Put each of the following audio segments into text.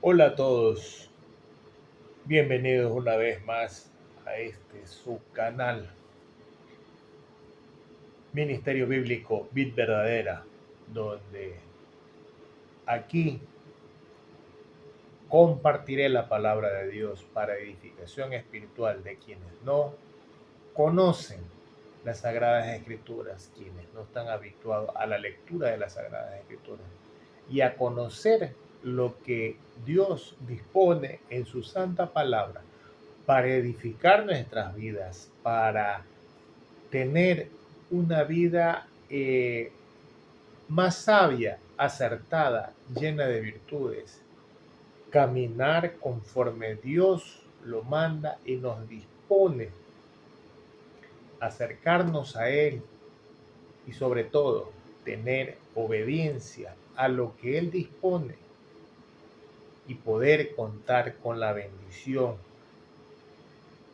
Hola a todos, bienvenidos una vez más a este su canal Ministerio Bíblico Vid Verdadera, donde aquí compartiré la palabra de Dios para edificación espiritual de quienes no conocen las Sagradas Escrituras, quienes no están habituados a la lectura de las Sagradas Escrituras y a conocer lo que Dios dispone en su santa palabra para edificar nuestras vidas, para tener una vida más sabia, acertada, llena de virtudes, caminar conforme Dios lo manda y nos dispone, acercarnos a Él y sobre todo tener obediencia a lo que Él dispone y poder contar con la bendición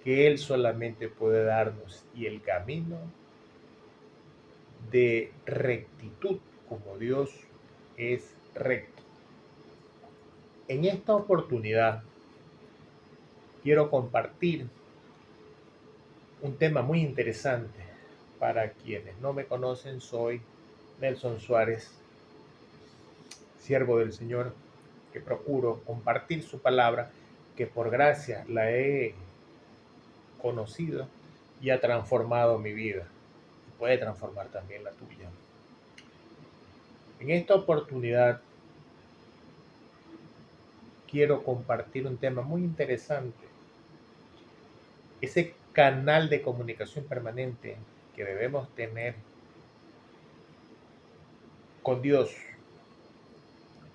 que Él solamente puede darnos y el camino de rectitud, como Dios es recto. En esta oportunidad quiero compartir un tema muy interesante. Para quienes no me conocen, soy Nelson Suárez, siervo del Señor, que procuro compartir su palabra, que por gracia la he conocido y ha transformado mi vida. Y puede transformar también la tuya. En esta oportunidad quiero compartir un tema muy interesante, ese canal de comunicación permanente que debemos tener con Dios.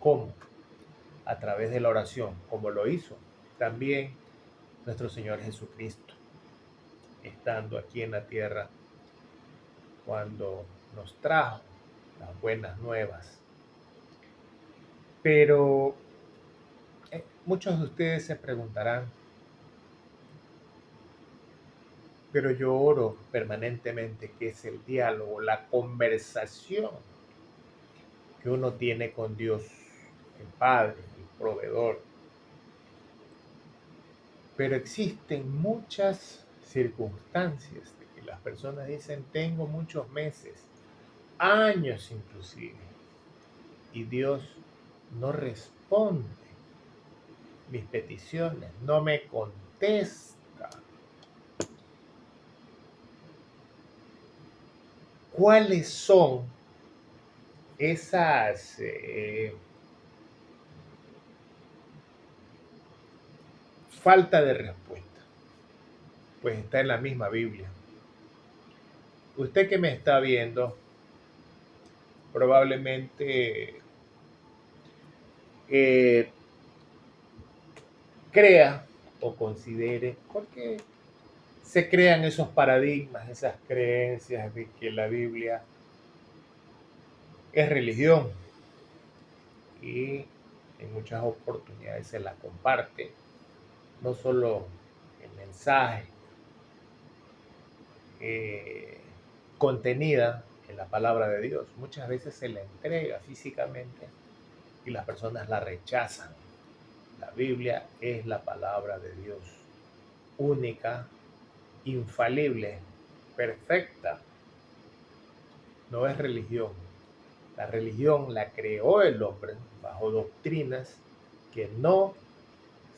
¿Cómo? A través de la oración, como lo hizo también nuestro Señor Jesucristo, estando aquí en la tierra cuando nos trajo las buenas nuevas. Pero muchos de ustedes se preguntarán, pero yo oro permanentemente, que es el diálogo, la conversación que uno tiene con Dios, el Padre, el proveedor. Pero existen muchas circunstancias de que las personas dicen, tengo muchos meses, años inclusive, y Dios no responde mis peticiones, no me contesta. ¿Cuáles son esas falta de respuesta? Pues está en la misma Biblia. Usted que me está viendo, probablemente eh, crea o considere, porque se crean esos paradigmas, esas creencias de que la Biblia es religión y en muchas oportunidades se la comparte, no solo el mensaje eh, contenida en la palabra de Dios, muchas veces se la entrega físicamente y las personas la rechazan. La Biblia es la palabra de Dios, única, infalible, perfecta, no es religión. La religión la creó el hombre bajo doctrinas que no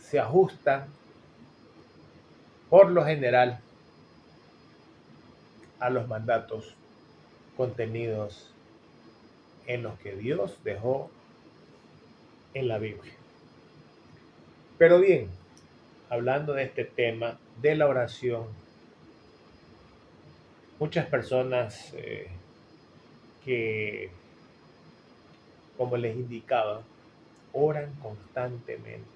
se ajustan por lo general a los mandatos contenidos en los que Dios dejó en la Biblia. Pero bien, hablando de este tema de la oración, muchas personas que, como les indicaba, oran constantemente,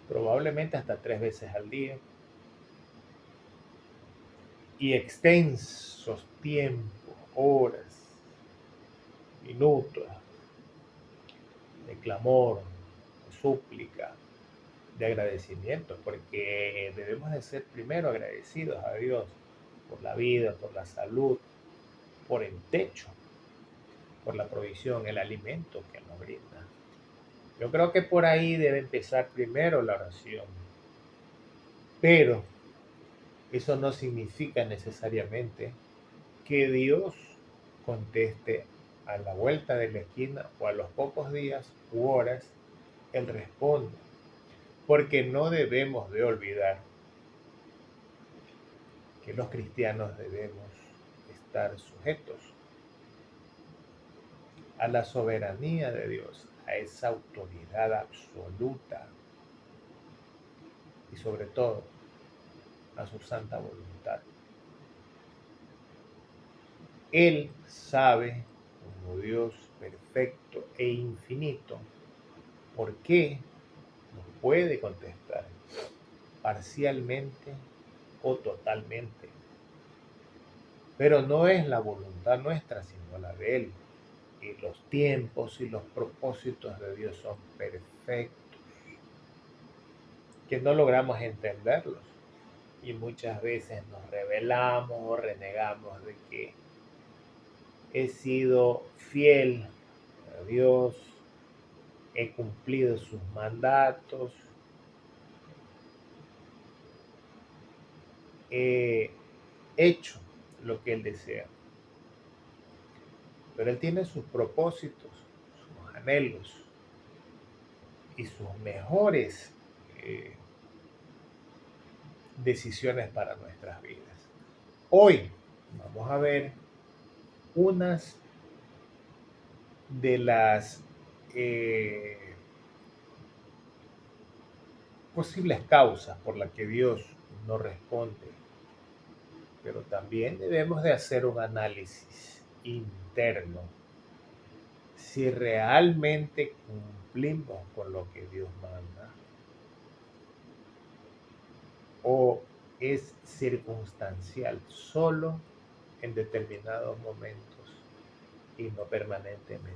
probablemente hasta 3 veces al día, y extensos tiempos, horas, minutos, de clamor, de súplica, de agradecimiento, porque debemos de ser primero agradecidos a Dios por la vida, por la salud, por el techo, por la provisión, el alimento que nos brinda. Yo creo que por ahí debe empezar primero la oración. Pero eso no significa necesariamente que Dios conteste a la vuelta de la esquina o a los pocos días u horas. Él responde. Porque no debemos de olvidar que los cristianos debemos estar sujetos a la soberanía de Dios, a esa autoridad absoluta y sobre todo a su santa voluntad. Él sabe, como Dios perfecto e infinito, por qué nos puede contestar parcialmente o totalmente. Pero no es la voluntad nuestra, sino la de Él. Y los tiempos y los propósitos de Dios son perfectos, que no logramos entenderlos. Y muchas veces nos rebelamos o renegamos de que he sido fiel a Dios, he cumplido sus mandatos, he hecho lo que Él desea. Pero Él tiene sus propósitos, sus anhelos y sus mejores decisiones para nuestras vidas. Hoy vamos a ver unas de las posibles causas por las que Dios no responde, pero también debemos de hacer un análisis interno si realmente cumplimos con lo que Dios manda o es circunstancial, solo en determinados momentos y no permanentemente.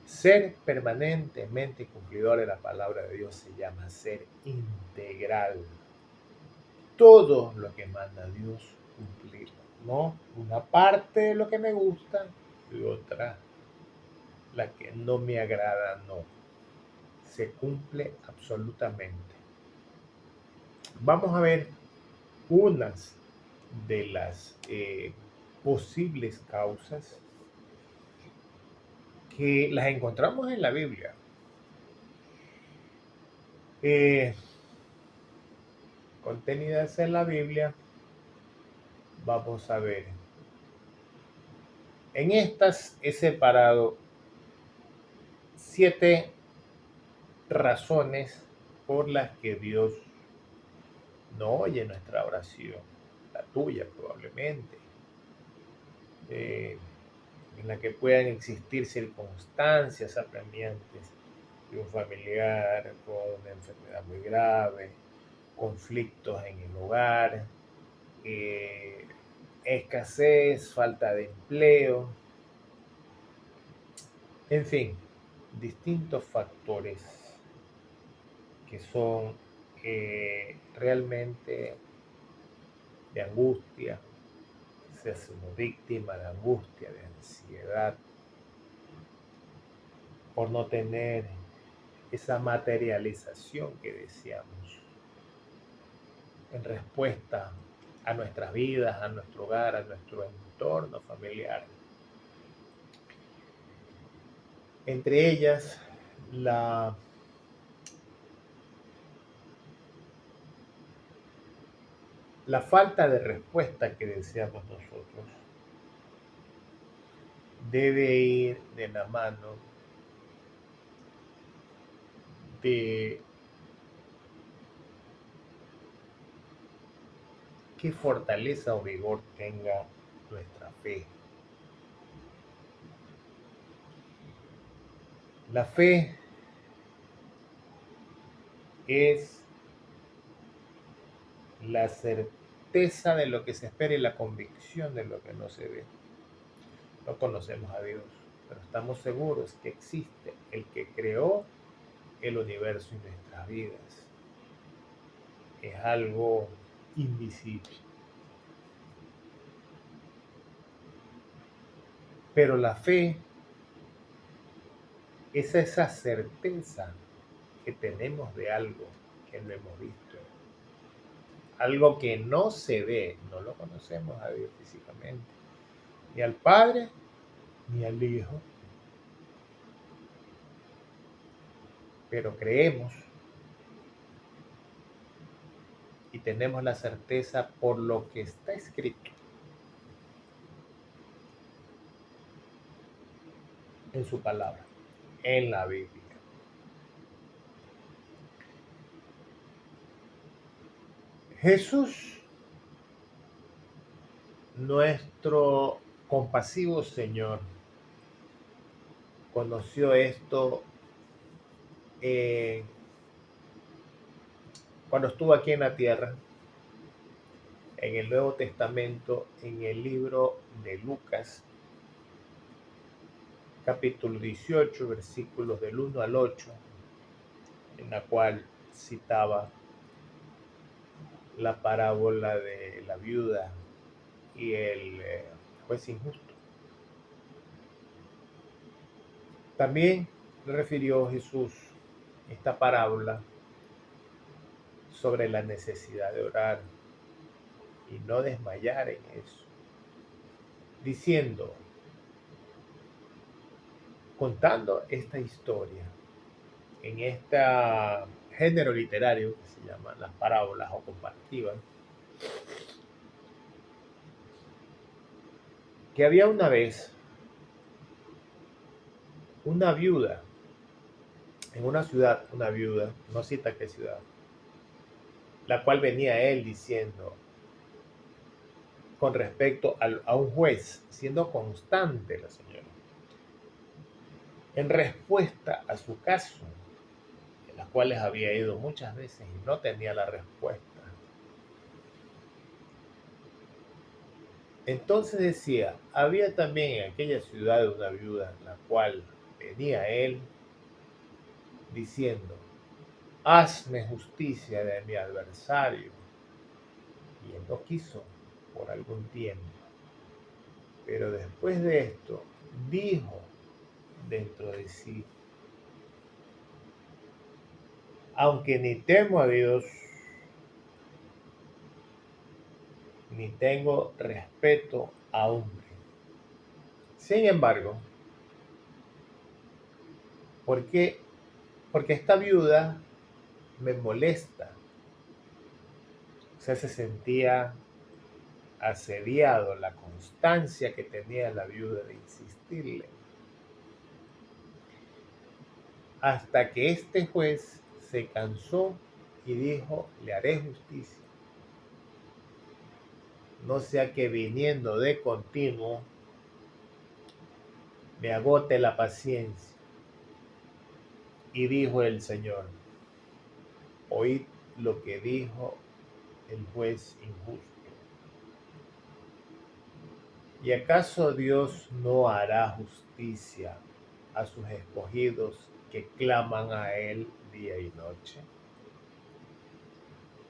Ser permanentemente cumplidor de la palabra de Dios se llama ser integral. Todo lo que manda Dios, cumplirlo. No una parte de lo que me gusta y otra la que no me agrada, no. Se cumple absolutamente. Vamos a ver unas de las posibles causas que las encontramos en la Biblia. Eh, Contenidas en la Biblia, vamos a ver. En estas he separado 7 razones por las que Dios no oye nuestra oración, la tuya probablemente, en la que puedan existir circunstancias apremiantes de un familiar con una enfermedad muy grave, conflictos en el hogar, escasez, falta de empleo, en fin, distintos factores que son realmente de angustia, se hace uno víctima de angustia, de ansiedad, por no tener esa materialización que deseamos en respuesta a nuestras vidas, a nuestro hogar, a nuestro entorno familiar. Entre ellas, la falta de respuesta que deseamos nosotros debe ir de la mano de qué fortaleza o vigor tenga nuestra fe. La fe es la certeza de lo que se espera y la convicción de lo que no se ve. No conocemos a Dios, pero estamos seguros que existe el que creó el universo y nuestras vidas. Es algo invisible. Pero la fe es esa certeza que tenemos de algo que no hemos visto. Algo que no se ve, no lo conocemos a Dios físicamente, ni al Padre ni al Hijo, pero creemos y tenemos la certeza por lo que está escrito en su palabra, en la Biblia. Jesús, nuestro compasivo Señor, conoció esto eh, cuando estuvo aquí en la tierra, en el Nuevo Testamento, en el libro de Lucas, capítulo 18, versículos del 1 al 8, en la cual citaba la parábola de la viuda y el juez injusto. También refirió Jesús esta parábola sobre la necesidad de orar y no desmayar en eso, diciendo, contando esta historia en este género literario que se llama las parábolas o comparativas, que había una vez una viuda en una ciudad, una viuda, no cita qué ciudad, la cual venía a él diciendo con respecto a un juez, siendo constante la señora, en respuesta a su caso, en las cuales había ido muchas veces y no tenía la respuesta. Entonces decía, había también en aquella ciudad una viuda, la cual venía a él diciendo, hazme justicia de mi adversario. Y él no quiso por algún tiempo. Pero después de esto, dijo dentro de sí, aunque ni temo a Dios, ni tengo respeto a hombre. Sin embargo, ¿por qué? Porque esta viuda me molesta. O sea, se sentía asediado, la constancia que tenía la viuda de insistirle. Hasta que este juez se cansó y dijo, le haré justicia. No sea que viniendo de continuo me agote la paciencia. Y dijo el Señor, oíd lo que dijo el juez injusto. ¿Y acaso Dios no hará justicia a sus escogidos que claman a Él día y noche?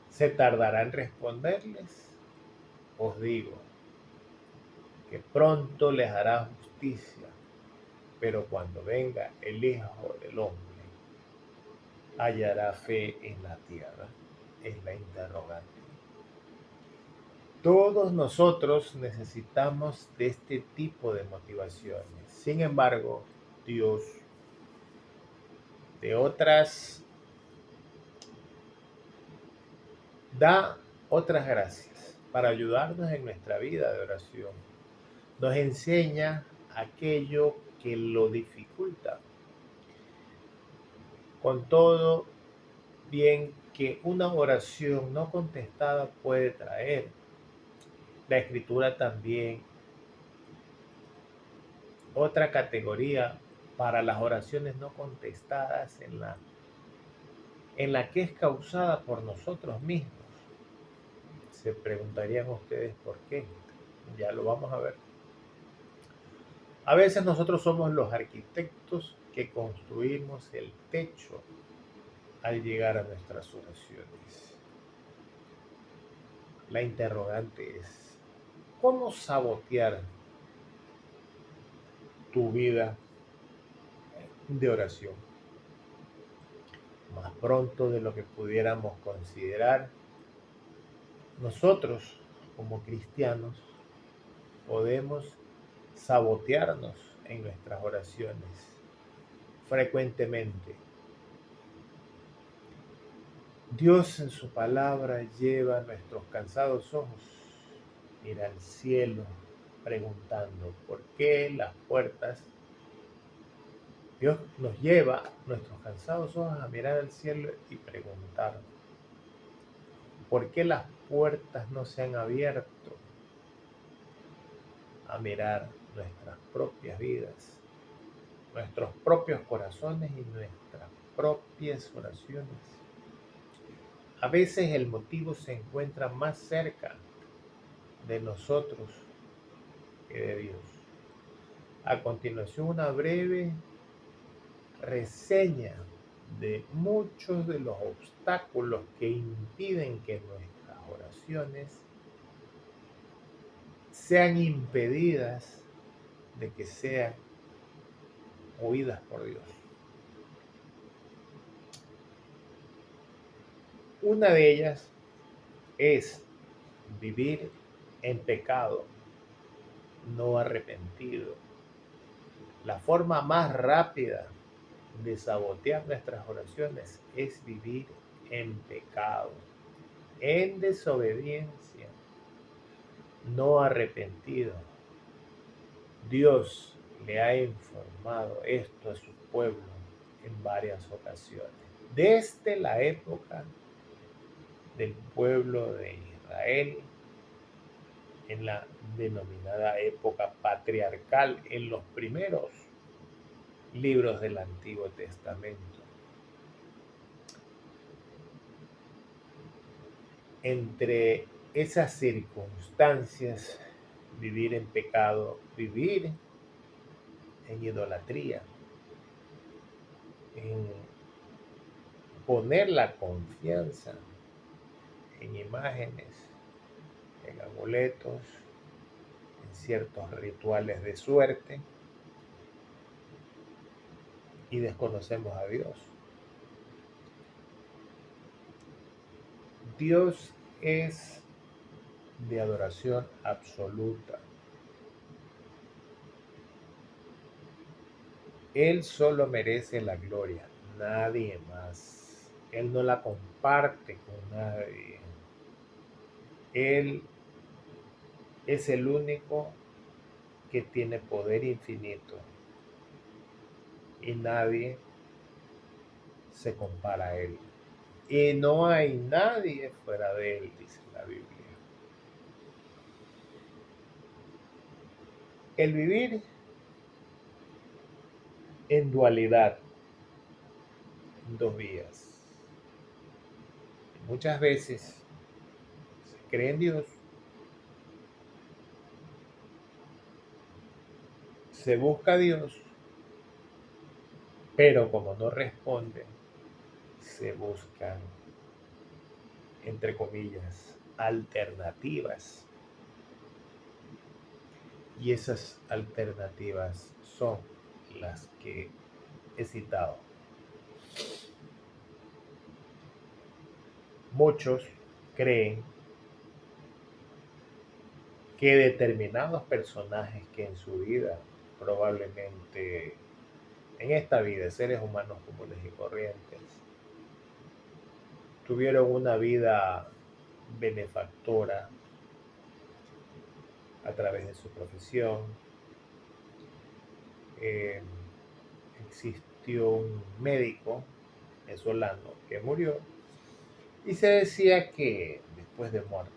¿Se tardará en responderles? Os digo que pronto les hará justicia, pero cuando venga el Hijo del Hombre, ¿hallará fe en la tierra? Es la interrogante. Todos nosotros necesitamos de este tipo de motivaciones. Sin embargo, Dios de otras da otras gracias para ayudarnos en nuestra vida de oración. Nos enseña aquello que lo dificulta. Con todo, bien que una oración no contestada puede traer. La escritura también otra categoría para las oraciones no contestadas en la que es causada por nosotros mismos. Se preguntarían ustedes por qué. Ya lo vamos a ver. A veces nosotros somos los arquitectos que construimos el techo al llegar a nuestras oraciones. La interrogante es, ¿cómo sabotear tu vida de oración. Más pronto de lo que pudiéramos considerar, nosotros como cristianos podemos sabotearnos en nuestras oraciones frecuentemente. Dios en su palabra lleva nuestros cansados ojos, mira al cielo preguntando por qué las puertas. Dios nos lleva nuestros cansados ojos a mirar al cielo y preguntar por qué las puertas no se han abierto a mirar nuestras propias vidas, nuestros propios corazones y nuestras propias oraciones. A veces el motivo se encuentra más cerca de nosotros que de Dios. A continuación, una breve reseña de muchos de los obstáculos que impiden que nuestras oraciones sean impedidas de que sean oídas por Dios. Una de ellas es vivir en pecado, no arrepentido. La forma más rápida de sabotear nuestras oraciones es vivir en pecado, en desobediencia, no arrepentido. Dios le ha informado esto a su pueblo en varias ocasiones. Desde la época del pueblo de Israel, en la denominada época patriarcal, en los primeros libros del Antiguo Testamento. Entre esas circunstancias, vivir en pecado, vivir en idolatría, en poner la confianza en imágenes, en amuletos, en ciertos rituales de suerte, y desconocemos a Dios. Dios es de adoración absoluta. Él solo merece la gloria, nadie más. Él no la comparte con nadie. Él es el único que tiene poder infinito y nadie se compara a Él. Y no hay nadie fuera de Él, dice la Biblia. El vivir en dualidad, en dos vías. Muchas veces se cree en Dios, se busca a Dios, pero como no responde, se buscan, entre comillas, alternativas. Y esas alternativas son las que he citado. Muchos creen que determinados personajes que en su vida, probablemente en esta vida, seres humanos comunes y corrientes, tuvieron una vida benefactora a través de su profesión. Existió un médico venezolano que murió y se decía que después de muerto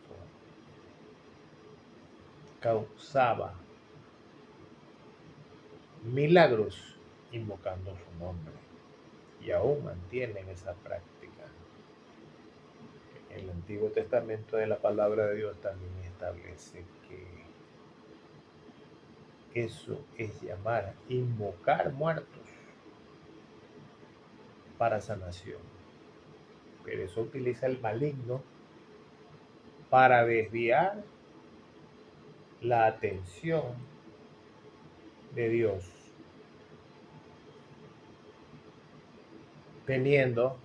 causaba milagros invocando su nombre, y aún mantienen esa práctica. El Antiguo Testamento de la Palabra de Dios también establece que eso es llamar, invocar muertos para sanación. Pero eso utiliza el maligno para desviar la atención de Dios. teniendo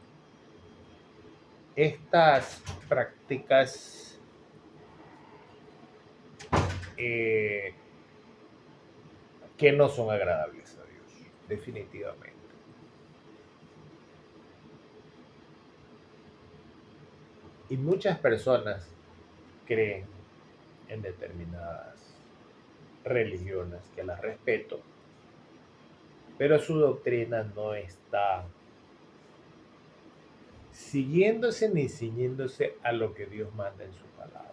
estas prácticas eh, que no son agradables a Dios, definitivamente. Y muchas personas creen en determinadas religiones que las respeto, pero su doctrina no está siguiéndose ni ciñéndose a lo que Dios manda en su palabra.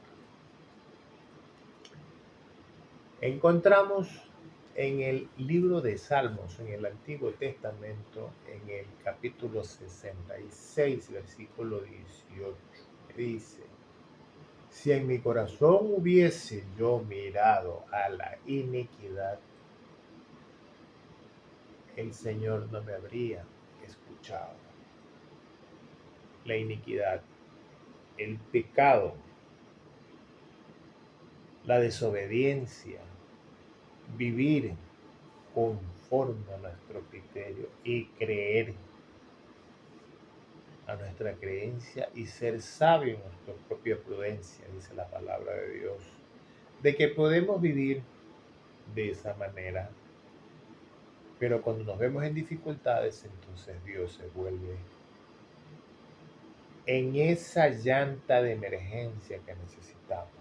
Encontramos en el libro de Salmos, en el Antiguo Testamento, en el capítulo 66, versículo 18, dice: si en mi corazón hubiese yo mirado a la iniquidad, el Señor no me habría escuchado. La iniquidad, el pecado, la desobediencia, vivir conforme a nuestro criterio y creer a nuestra creencia y ser sabio en nuestra propia prudencia, dice la palabra de Dios, de que podemos vivir de esa manera, pero cuando nos vemos en dificultades, entonces Dios se vuelve en esa llanta de emergencia que necesitamos.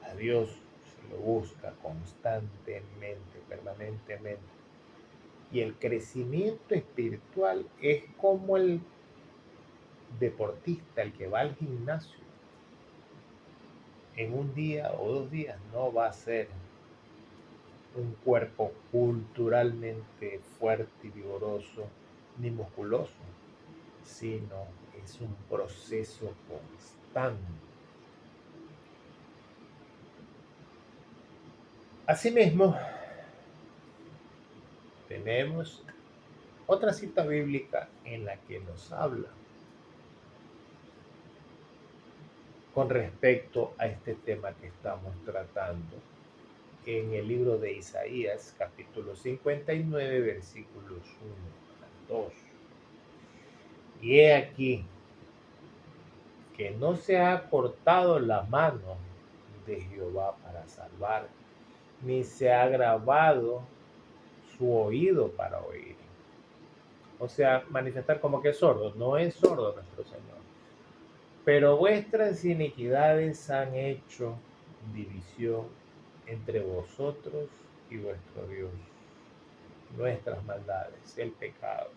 A Dios se lo busca constantemente, permanentemente. Y el crecimiento espiritual es como el deportista, el que va al gimnasio. En un día o 2 días no va a ser un cuerpo culturalmente fuerte y vigoroso ni musculoso, sino es un proceso constante. Asimismo, tenemos otra cita bíblica en la que nos habla con respecto a este tema que estamos tratando en el libro de Isaías, capítulo 59, versículos 1 al 2. Y he aquí que no se ha cortado la mano de Jehová para salvar, ni se ha agravado su oído para oír. O sea, manifestar como que es sordo. No es sordo nuestro Señor. Pero vuestras iniquidades han hecho división entre vosotros y vuestro Dios. Nuestras maldades, el pecado.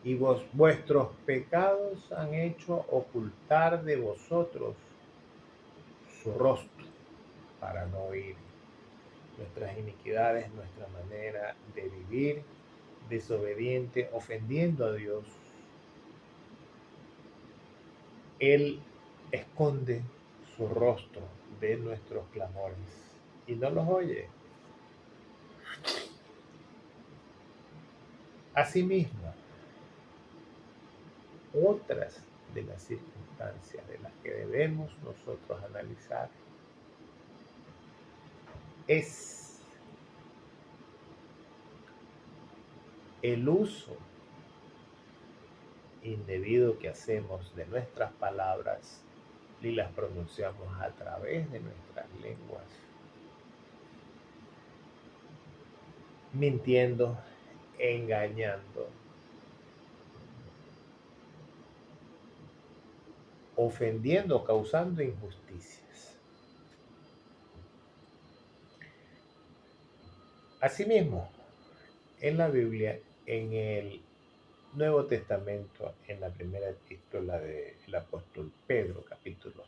Y vuestros pecados han hecho ocultar de vosotros su rostro para no oír. Nuestras iniquidades, nuestra manera de vivir desobediente, ofendiendo a Dios. Él esconde su rostro de nuestros clamores y no los oye. Asimismo, otras de las circunstancias de las que debemos nosotros analizar es el uso indebido que hacemos de nuestras palabras y las pronunciamos a través de nuestras lenguas, mintiendo, engañando, ofendiendo, causando injusticias. Asimismo, en la Biblia, en el Nuevo Testamento, en la primera epístola del apóstol Pedro, capítulo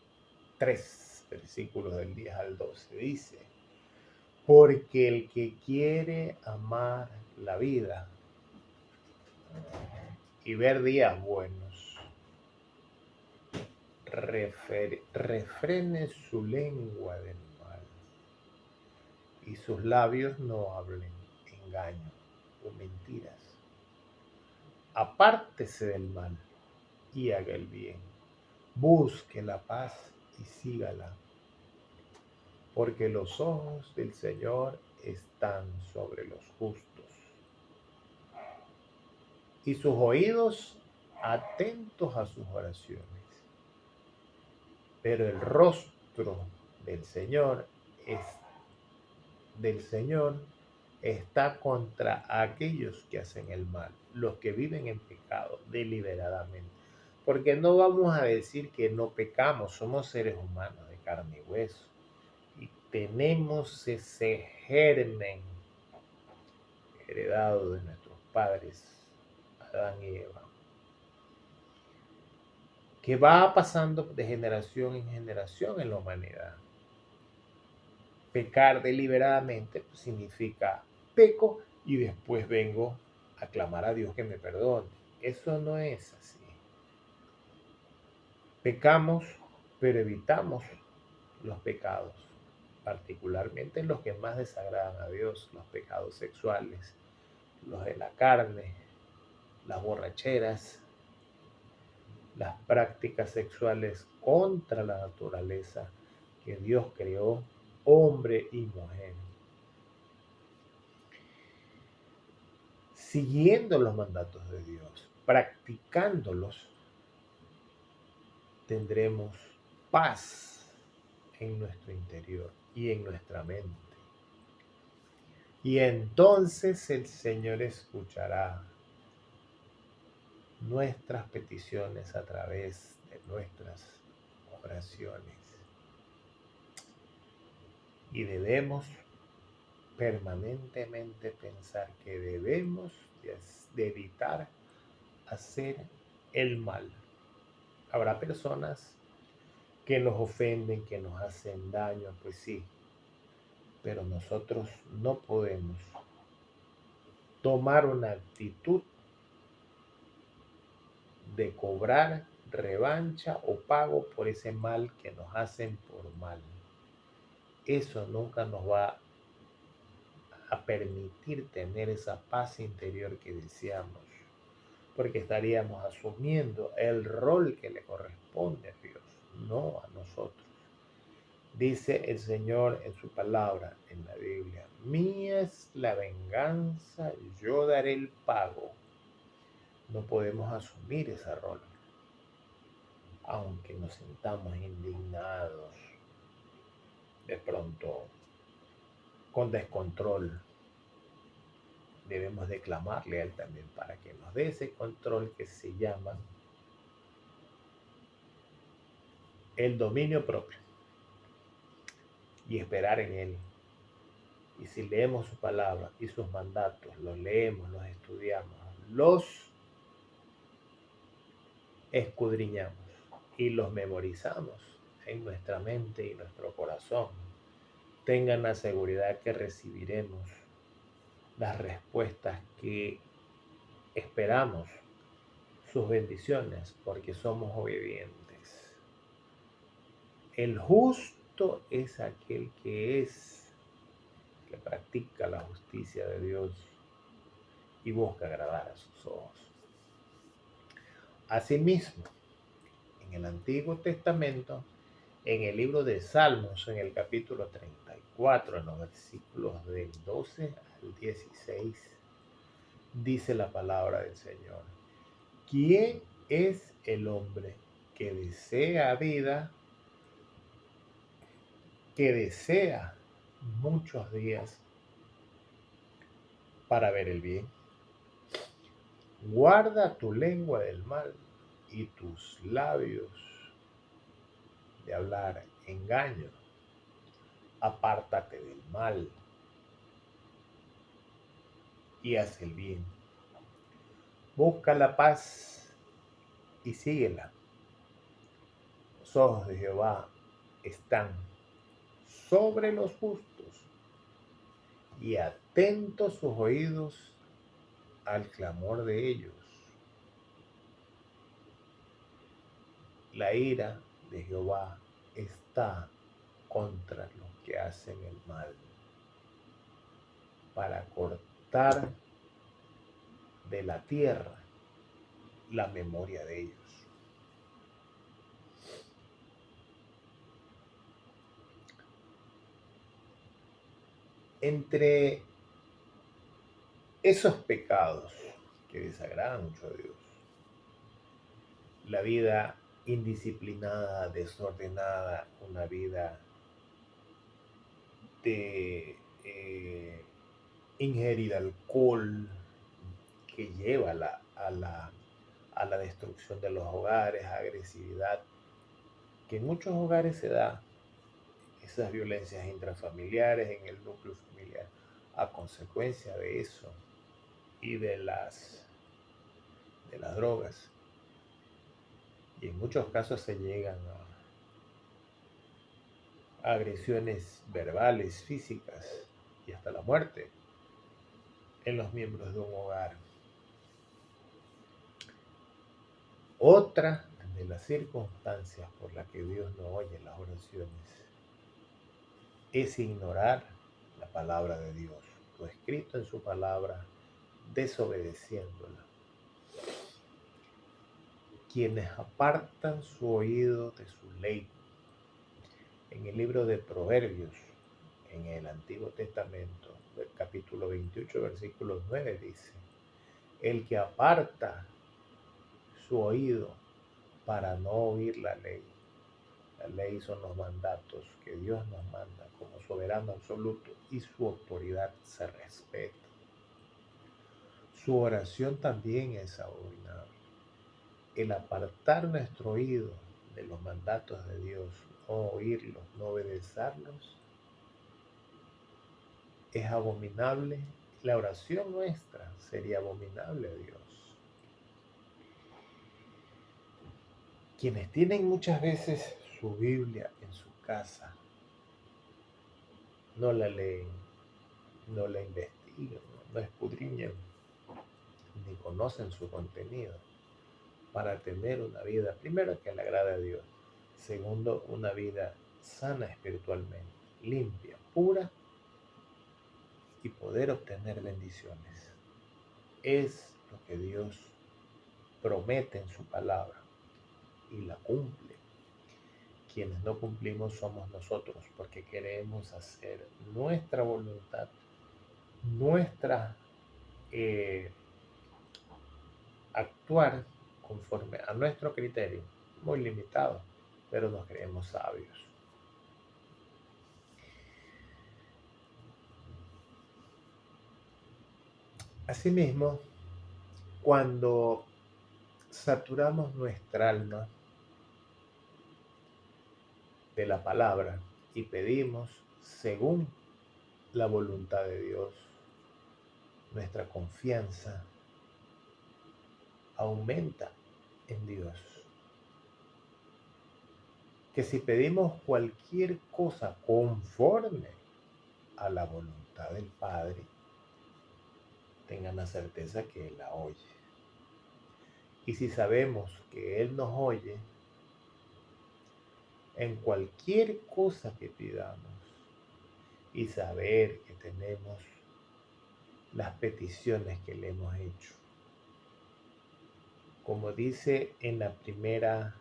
3, versículos del 10 al 12, dice: porque el que quiere amar la vida y ver días buenos, refrene su lengua del mal y sus labios no hablen engaño o mentiras. Apártese del mal y haga el bien. Busque la paz y sígala, porque los ojos del Señor están sobre los justos y sus oídos atentos a sus oraciones. Pero el rostro del Señor es del Señor está contra aquellos que hacen el mal, los que viven en pecado deliberadamente. Porque no vamos a decir que no pecamos, somos seres humanos de carne y hueso. Y tenemos ese germen heredado de nuestros padres, Adán y Eva, que va pasando de generación en generación en la humanidad. Pecar deliberadamente pues, significa peco y después vengo a clamar a Dios que me perdone. Eso no es así. Pecamos, pero evitamos los pecados, particularmente los que más desagradan a Dios, los pecados sexuales, los de la carne, las borracheras, las prácticas sexuales contra la naturaleza que Dios creó, hombre y mujer. Siguiendo los mandatos de Dios, practicándolos, tendremos paz en nuestro interior y en nuestra mente. Y entonces el Señor escuchará nuestras peticiones a través de nuestras oraciones. Y debemos permanentemente pensar que debemos de evitar hacer el mal. Habrá personas que nos ofenden, que nos hacen daño, pues sí, pero nosotros no podemos tomar una actitud de cobrar revancha o pago por ese mal que nos hacen por mal. Eso nunca nos va a permitir tener esa paz interior que deseamos, porque estaríamos asumiendo el rol que le corresponde a Dios, no a nosotros. Dice el Señor en su palabra, en la Biblia, mía es la venganza, yo daré el pago. No podemos asumir ese rol, aunque nos sintamos indignados, de pronto, con descontrol. Debemos de clamarle a Él también para que nos dé ese control que se llama el dominio propio y esperar en Él. Y si leemos su palabra y sus mandatos, los leemos, los estudiamos, los escudriñamos y los memorizamos en nuestra mente y nuestro corazón, tengan la seguridad que recibiremos las respuestas que esperamos, sus bendiciones, porque somos obedientes. El justo es aquel que practica la justicia de Dios y busca agradar a sus ojos. Asimismo, en el Antiguo Testamento, en el libro de Salmos, en el capítulo 34, en los versículos del 12 al 16, dice la palabra del Señor: ¿Quién es el hombre que desea vida, que desea muchos días para ver el bien? Guarda tu lengua del mal y tus labios de hablar engaño. Apártate del mal y haz el bien. Busca la paz y síguela. Los ojos de Jehová están sobre los justos y atentos sus oídos al clamor de ellos. La ira de Jehová está contra los que hacen el mal, para cortar de la tierra la memoria de ellos. Entre esos pecados que desagradan mucho a Dios. La vida indisciplinada, desordenada, una vida de ingerir alcohol que lleva a la destrucción de los hogares, agresividad, que en muchos hogares se da, esas violencias intrafamiliares en el núcleo familiar, a consecuencia de eso y de las drogas. Y en muchos casos se llegan a agresiones verbales, físicas y hasta la muerte en los miembros de un hogar. Otra de las circunstancias por las que Dios no oye las oraciones es ignorar la palabra de Dios, lo escrito en su palabra, desobedeciéndola. Quienes apartan su oído de su ley. En el libro de Proverbios, en el Antiguo Testamento, del capítulo 28, versículo 9, dice: el que aparta su oído para no oír la ley. La ley son los mandatos que Dios nos manda como soberano absoluto y su autoridad se respeta. Su oración también es abominable. El apartar nuestro oído de los mandatos de Dios, no oírlos, no obedecerlos, es abominable. La oración nuestra sería abominable a Dios. Quienes tienen muchas veces su Biblia en su casa, no la leen, no la investigan, no escudriñan, ni conocen su contenido para tener una vida, primero, que le agrade a Dios, segundo, una vida sana espiritualmente, limpia, pura, y poder obtener bendiciones. Es lo que Dios promete en su palabra y la cumple. Quienes no cumplimos somos nosotros, porque queremos hacer nuestra voluntad, nuestra actuar conforme a nuestro criterio, muy limitado, pero nos creemos sabios. Asimismo, cuando saturamos nuestra alma de la palabra y pedimos según la voluntad de Dios, nuestra confianza aumenta en Dios. Que si pedimos cualquier cosa conforme a la voluntad del Padre, tengan la certeza que Él la oye. Y si sabemos que Él nos oye, en cualquier cosa que pidamos, y saber que tenemos las peticiones que le hemos hecho, como dice en la primera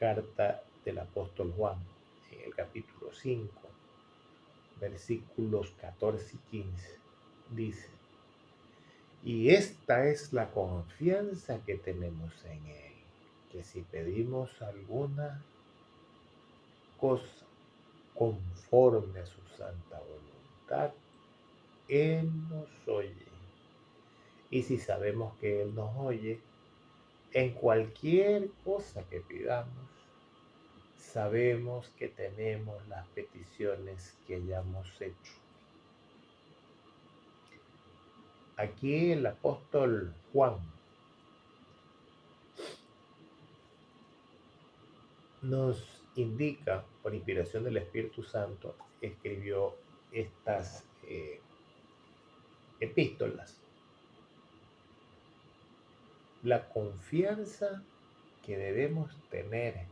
carta del apóstol Juan, en el capítulo 5, versículos 14 y 15, dice: y esta es la confianza que tenemos en Él, que si pedimos alguna cosa conforme a su santa voluntad, Él nos oye. Y si sabemos que Él nos oye, en cualquier cosa que pidamos, sabemos que tenemos las peticiones que hayamos hecho. Aquí el apóstol Juan nos indica, por inspiración del Espíritu Santo, escribió estas epístolas. La confianza que debemos tener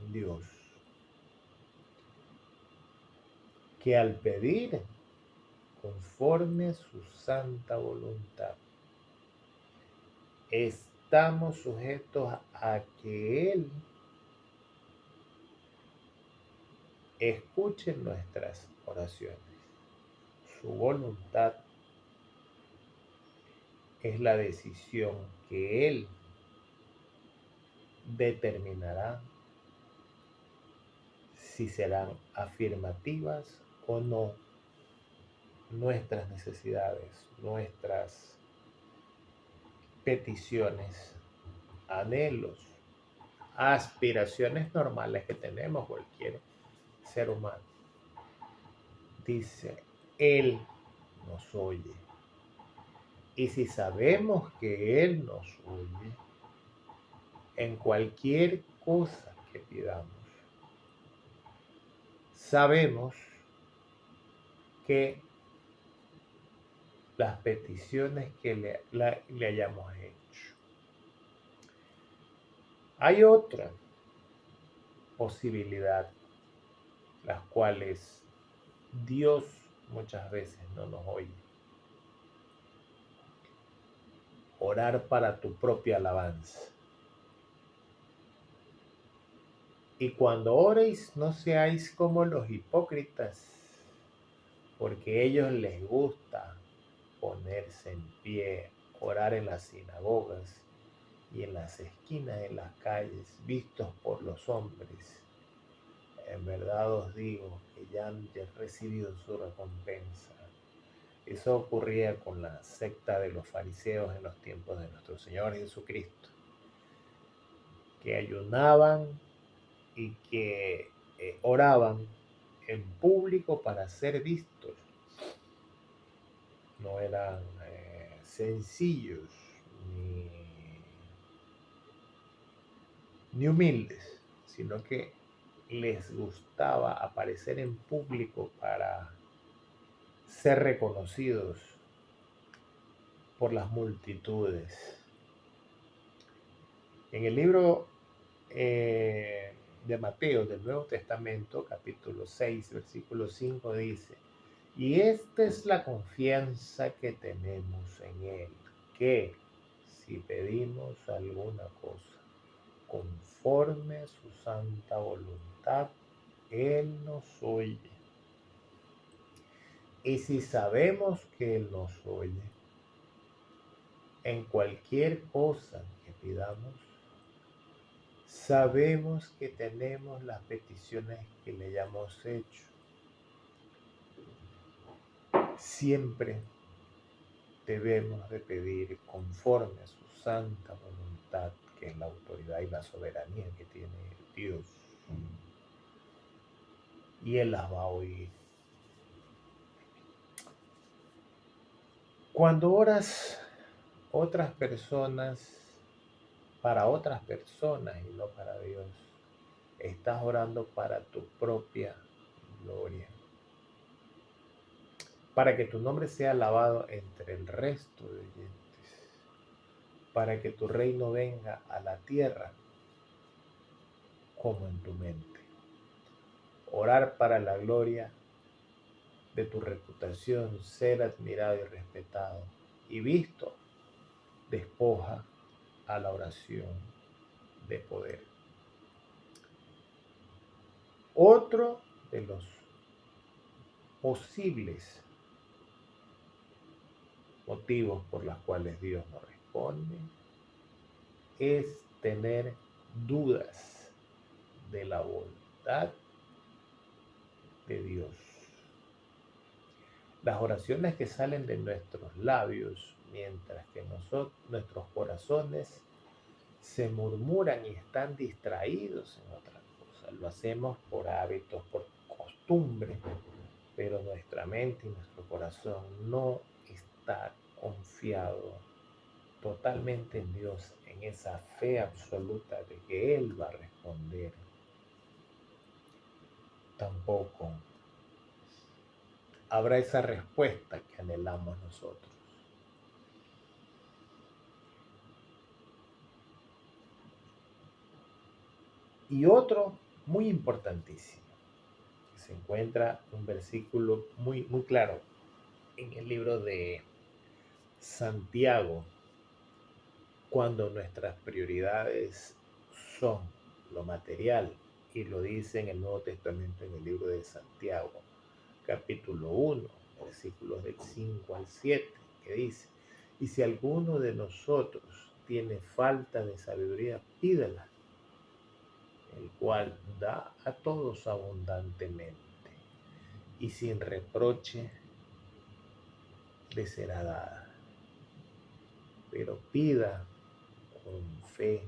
en Dios, que al pedir conforme su santa voluntad, estamos sujetos a que Él escuche nuestras oraciones. Su voluntad es la decisión que Él determinará si serán afirmativas o no nuestras necesidades, nuestras peticiones, anhelos, aspiraciones normales que tenemos cualquier ser humano. Dice, Él nos oye. Y si sabemos que Él nos oye, en cualquier cosa que pidamos, sabemos que las peticiones que le hayamos hecho. Hay otra posibilidad, las cuales Dios muchas veces no nos oye. Orar para tu propia alabanza. Y cuando oréis, no seáis como los hipócritas, porque a ellos les gusta ponerse en pie, orar en las sinagogas y en las esquinas de las calles, vistos por los hombres. En verdad os digo que ya han recibido su recompensa. Eso ocurría con la secta de los fariseos en los tiempos de nuestro Señor Jesucristo, que ayunaban y que oraban en público para ser vistos. No eran sencillos ni humildes, sino que les gustaba aparecer en público para ser reconocidos por las multitudes. En el libro de Mateo del Nuevo Testamento, capítulo 6, versículo 5 dice, y esta es la confianza que tenemos en Él, que si pedimos alguna cosa conforme a su santa voluntad, Él nos oye. Y si sabemos que Él nos oye, en cualquier cosa que pidamos, sabemos que tenemos las peticiones que le hayamos hecho. Siempre debemos de pedir conforme a su santa voluntad, que es la autoridad y la soberanía que tiene Dios. Y Él las va a oír. Cuando oras otras personas, para otras personas y no para Dios, estás orando para tu propia gloria, para que tu nombre sea alabado entre el resto de oyentes, para que tu reino venga a la tierra como en tu mente. Orar para la gloria de tu reputación, ser admirado y respetado y visto, despoja a la oración de poder. Otro de los posibles motivos por los cuales Dios no responde es tener dudas de la voluntad de Dios. Las oraciones que salen de nuestros labios, mientras que nuestros corazones se murmuran y están distraídos en otras cosas. Lo hacemos por hábitos, por costumbre, pero nuestra mente y nuestro corazón no está confiado totalmente en Dios, en esa fe absoluta de que Él va a responder. Tampoco habrá esa respuesta que anhelamos nosotros. Y otro muy importantísimo, que se encuentra un versículo muy, muy claro en el libro de Santiago, cuando nuestras prioridades son lo material, y lo dice en el Nuevo Testamento en el libro de Santiago, capítulo 1, versículos del 5 al 7, que dice, Y si alguno de nosotros tiene falta de sabiduría, pídela, el cual da a todos abundantemente y sin reproche le será dada. Pero pida con fe,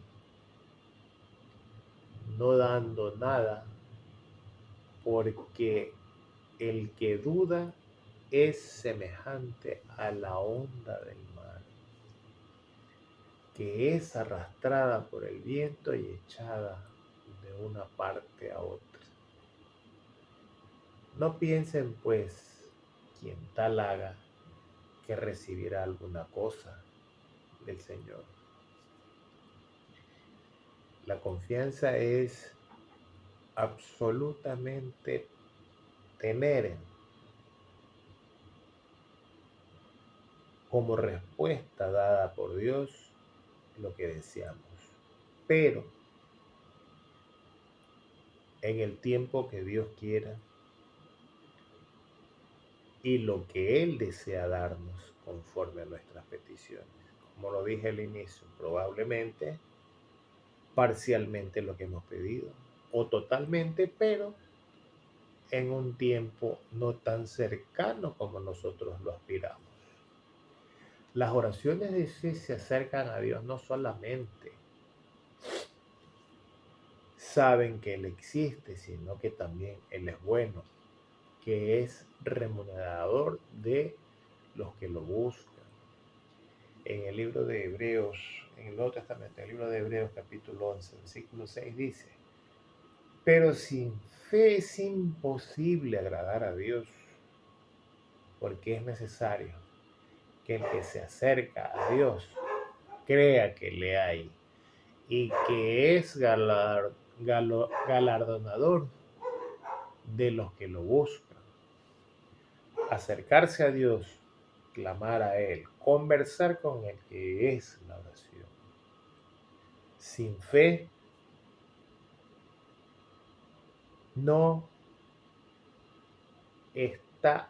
no dando nada, porque el que duda es semejante a la onda del mar, que es arrastrada por el viento y echada de una parte a otra. No piensen, pues, quien tal haga, que recibirá alguna cosa del Señor. La confianza es absolutamente tener como respuesta dada por Dios lo que deseamos. Pero en el tiempo que Dios quiera y lo que Él desea darnos conforme a nuestras peticiones. Como lo dije al inicio, probablemente parcialmente lo que hemos pedido o totalmente, pero en un tiempo no tan cercano como nosotros lo aspiramos. Las oraciones de fe se acercan a Dios no solamente saben que Él existe, sino que también Él es bueno, que es remunerador de los que lo buscan. En el libro de Hebreos, en el Nuevo Testamento, en el libro de Hebreos capítulo 11, versículo 6 dice, pero sin fe es imposible agradar a Dios, porque es necesario que el que se acerca a Dios crea que le hay y que es galardonador de los que lo buscan. Acercarse a Dios, clamar a Él, conversar con Él, que es la oración. Sin fe no está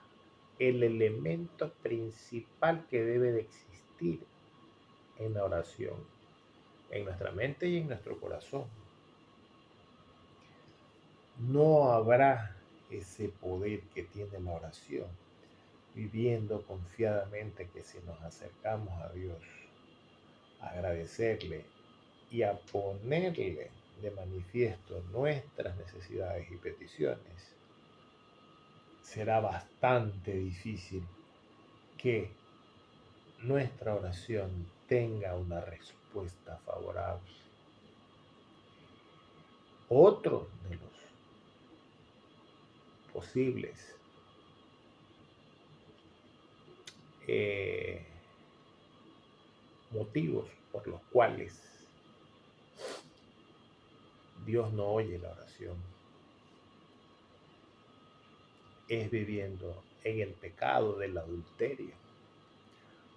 el elemento principal que debe de existir en la oración, en nuestra mente y en nuestro corazón. No habrá ese poder que tiene la oración, viviendo confiadamente que si nos acercamos a Dios, a agradecerle y a ponerle de manifiesto nuestras necesidades y peticiones, será bastante difícil que nuestra oración tenga una respuesta favorable. Otro de los posibles motivos por los cuales Dios no oye la oración es viviendo en el pecado del adulterio.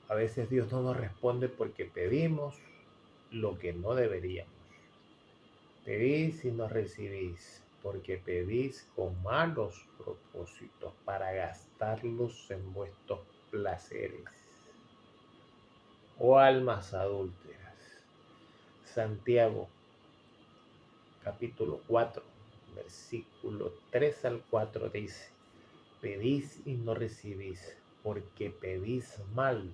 A veces Dios no nos responde porque pedimos lo que no deberíamos. Pedís y no recibís, porque pedís con malos propósitos para gastarlos en vuestros placeres. Oh almas adúlteras. Santiago, capítulo 4, versículo 3 al 4 dice, pedís y no recibís, porque pedís mal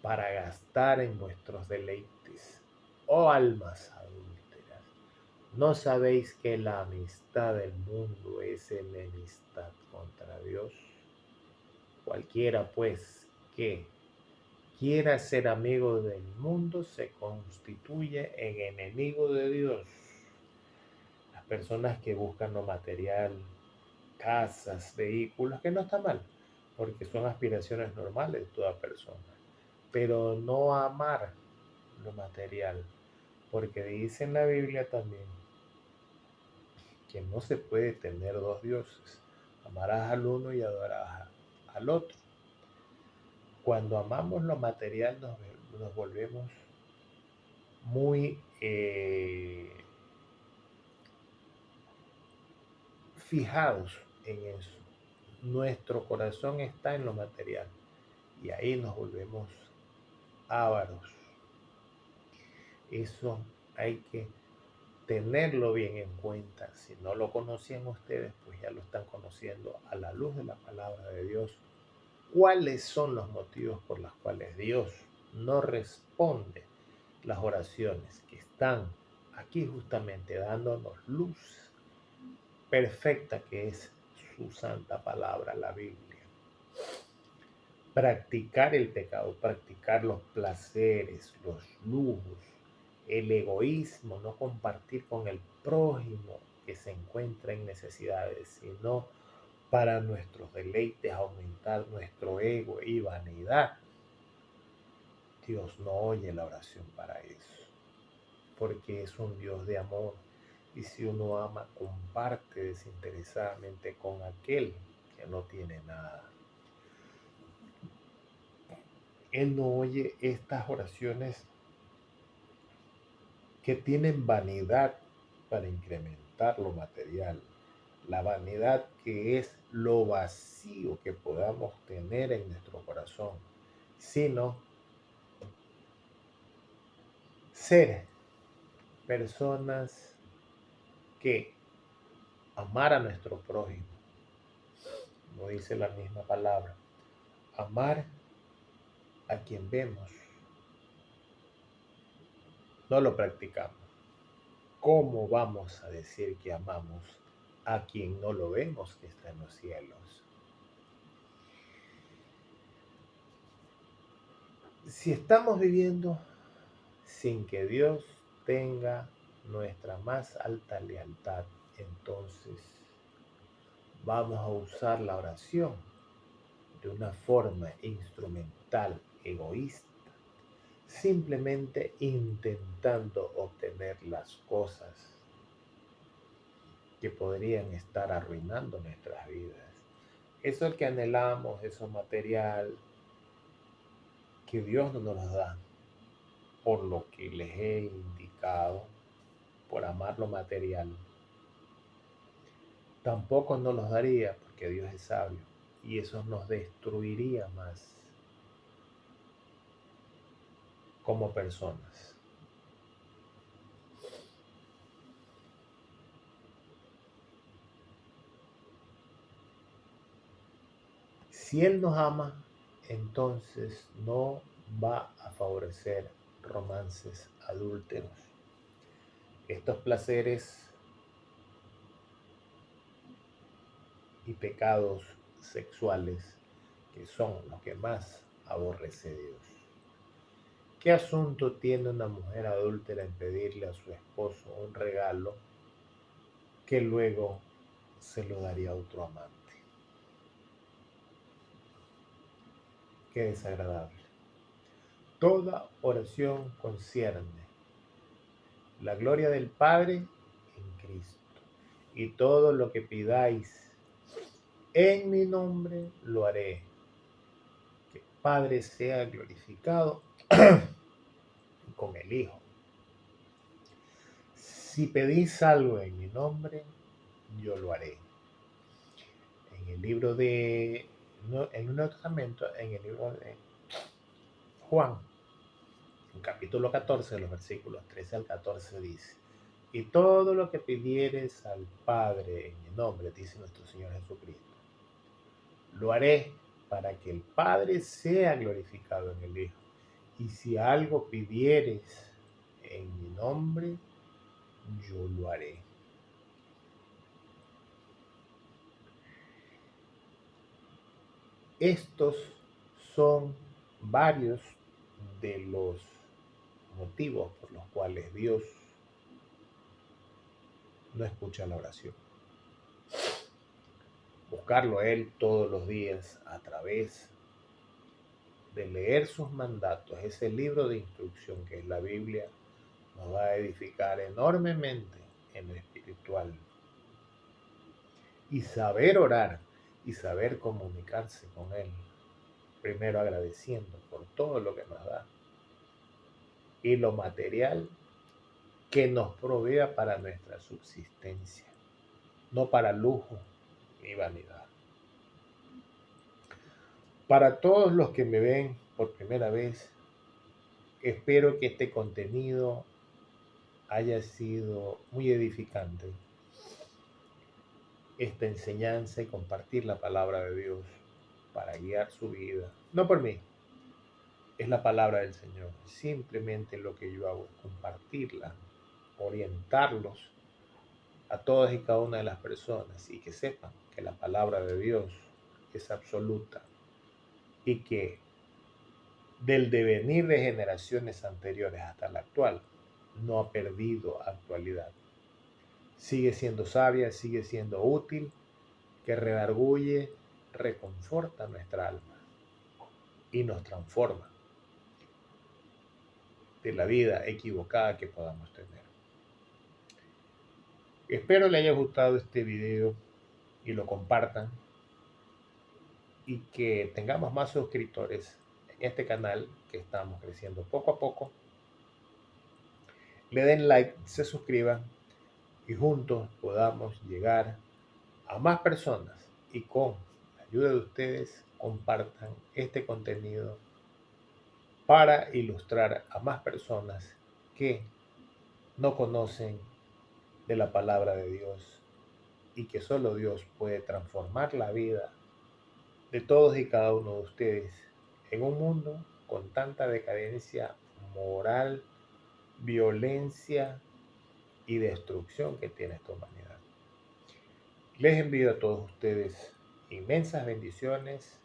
para gastar en vuestros deleites. Oh almas adúlteras, ¿no sabéis que la amistad del mundo es enemistad contra Dios? Cualquiera, pues, que quiera ser amigo del mundo se constituye en enemigo de Dios. Las personas que buscan lo material, casas, vehículos, que no está mal, porque son aspiraciones normales de toda persona, pero no amar lo material, porque dice en la Biblia también que no se puede tener dos dioses, amarás al uno y adorarás al otro. Cuando amamos lo material nos volvemos muy fijados en eso. Nuestro corazón está en lo material y ahí nos volvemos ávaros. Eso hay que tenerlo bien en cuenta. Si no lo conocían ustedes, pues ya lo están conociendo a la luz de la palabra de Dios. ¿Cuáles son los motivos por los cuales Dios no responde las oraciones que están aquí justamente dándonos luz perfecta que es su santa palabra, la Biblia? Practicar el pecado, practicar los placeres, los lujos, el egoísmo, no compartir con el prójimo que se encuentra en necesidades, sino para nuestros deleites, aumentar nuestro ego y vanidad. Dios no oye la oración para eso, porque es un Dios de amor. Y si uno ama, comparte desinteresadamente con aquel que no tiene nada. Él no oye estas oraciones que tienen vanidad para incrementar lo material. La vanidad que es lo vacío que podamos tener en nuestro corazón, sino ser personas que amar a nuestro prójimo, como dice la misma palabra, amar a quien vemos, no lo practicamos. ¿Cómo vamos a decir que amamos a quien no lo vemos que está en los cielos? Si estamos viviendo sin que Dios tenga nuestra más alta lealtad, entonces vamos a usar la oración de una forma instrumental, egoísta, simplemente intentando obtener las cosas que podrían estar arruinando nuestras vidas. Eso que anhelamos, eso material, que Dios no nos lo da, por lo que les he indicado, por amar lo material. Tampoco nos los daría porque Dios es sabio y eso nos destruiría más como personas. Si Él nos ama, entonces no va a favorecer romances adúlteros. Estos placeres y pecados sexuales que son los que más aborrece Dios. ¿Qué asunto tiene una mujer adúltera en pedirle a su esposo un regalo que luego se lo daría a otro amante? Qué desagradable. Toda oración concierne la gloria del Padre en Cristo. Y todo lo que pidáis en mi nombre lo haré. Que el Padre sea glorificado con el Hijo. Si pedís algo en mi nombre, yo lo haré. En el libro de, en un Nuevo Testamento, en el libro de Juan, en capítulo 14, los versículos 13 al 14 dice: y todo lo que pidieres al Padre en mi nombre, dice nuestro Señor Jesucristo, lo haré para que el Padre sea glorificado en el Hijo. Y si algo pidieres en mi nombre, yo lo haré. Estos son varios de los motivos por los cuales Dios no escucha la oración. Buscarlo a Él todos los días a través de leer sus mandatos, ese libro de instrucción que es la Biblia, nos va a edificar enormemente en lo espiritual. Y saber orar y saber comunicarse con Él, primero agradeciendo por todo lo que nos da y lo material que nos provea para nuestra subsistencia, no para lujo ni vanidad. Para todos los que me ven por primera vez, Espero que este contenido haya sido muy edificante. Esta enseñanza y compartir la palabra de Dios para guiar su vida. No por mí, es la palabra del Señor. Simplemente lo que yo hago es compartirla, orientarlos a todas y cada una de las personas y que sepan que la palabra de Dios es absoluta y que del devenir de generaciones anteriores hasta la actual no ha perdido actualidad. Sigue siendo sabia, sigue siendo útil, que redarguye, reconforta nuestra alma y nos transforma de la vida equivocada que podamos tener. Espero le haya gustado este video y lo compartan y que tengamos más suscriptores en este canal que estamos creciendo poco a poco. Le den like, se suscriban y juntos podamos llegar a más personas y con la ayuda de ustedes compartan este contenido para ilustrar a más personas que no conocen de la palabra de Dios y que solo Dios puede transformar la vida de todos y cada uno de ustedes en un mundo con tanta decadencia moral, violencia y destrucción que tiene esta humanidad. Les envío a todos ustedes inmensas bendiciones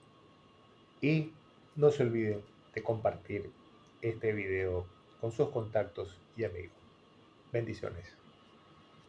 y no se olviden de compartir este video con sus contactos y amigos. Bendiciones.